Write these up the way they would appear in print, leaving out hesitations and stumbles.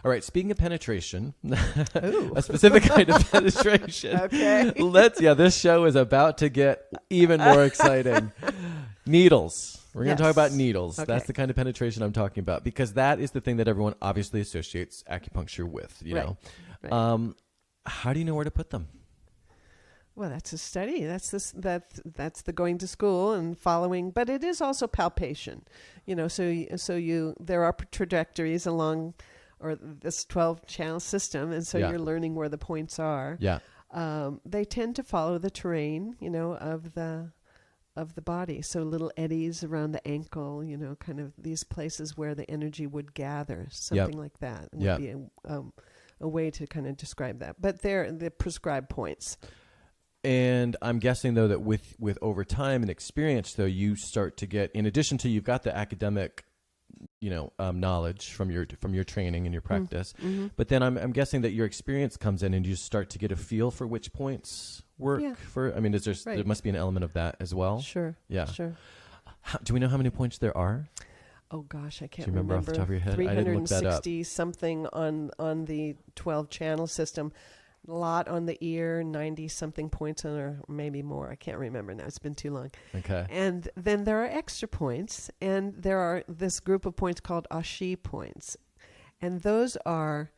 All right. Speaking of penetration, a specific kind of penetration. Okay. This show is about to get even more exciting. Needles. We're going to talk about needles. Okay. That's the kind of penetration I'm talking about, because that is the thing that everyone obviously associates acupuncture with, you know. Right. How do you know where to put them? Well, that's a study. That's that's the going to school and following, but it is also palpation. You know, there are trajectories along or this 12-channel system, and so you're learning where the points are. Yeah. They tend to follow the terrain, you know, of the body. So little eddies around the ankle, you know, kind of these places where the energy would gather, something like that would be a way to kind of describe that. But they're the prescribed points. And I'm guessing, though, that with over time and experience, though, you start to get, in addition to you've got the academic, you know, knowledge from your training and your practice, but then I'm guessing that your experience comes in and you start to get a feel for which points work for. I mean, there must be an element of that as well. Sure. Yeah. Sure. Do we know how many points there are? Oh gosh, I can't Do you remember off the top of your head? I didn't look that up. 360 something on the 12-channel system. A lot on the ear, 90 something points on, or maybe more. I can't remember now. It's been too long. Okay. And then there are extra points, and there are this group of points called L.Ac points, and those are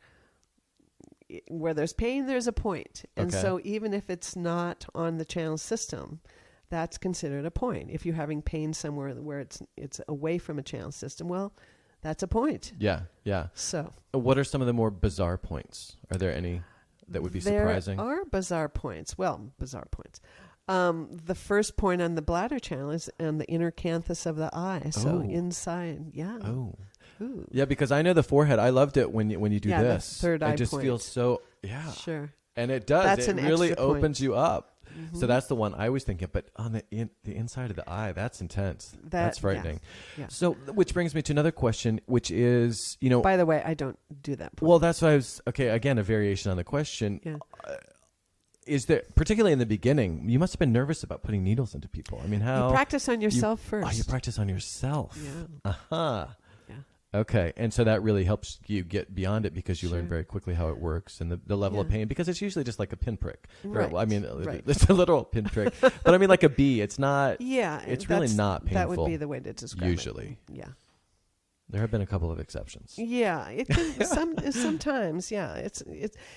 where there's pain, there's a point. And so even if it's not on the channel system, that's considered a point. If you're having pain somewhere where it's away from a channel system, well, that's a point. Yeah, yeah. So what are some of the more bizarre points? Are there any that would be surprising? There are bizarre points. Well, bizarre points. The first point on the bladder channel is on the inner canthus of the eye. So inside, Oh. Ooh. Yeah, because I know the forehead. I loved it when you do this. The third eye it just point. feels so, Sure. And it does. That's it an really extra point. opens you up. So that's the one I was thinking. But on the inside of the eye, that's intense. That's frightening. Yeah. So, which brings me to another question, which is, you know. By the way, I don't do that point. Well, that's why I was, again, a variation on the question. Yeah. Is there, particularly in the beginning, you must have been nervous about putting needles into people. I mean, how? You practice on yourself first. Oh, you practice on yourself. Yeah. Uh-huh. Yeah. Okay. And so that really helps you get beyond it because you learn very quickly how it works and the level of pain, because it's usually just like a pinprick. Right. I mean, it's a literal pinprick, but I mean like a bee. It's not, it's really not painful. That would be the way to describe usually. it. Yeah. There have been a couple of exceptions. Yeah, it can, sometimes. Yeah,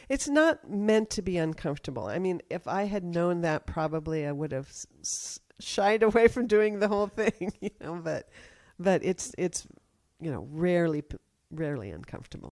it's not meant to be uncomfortable. I mean, if I had known that, probably I would have shied away from doing the whole thing. You know, but it's rarely uncomfortable.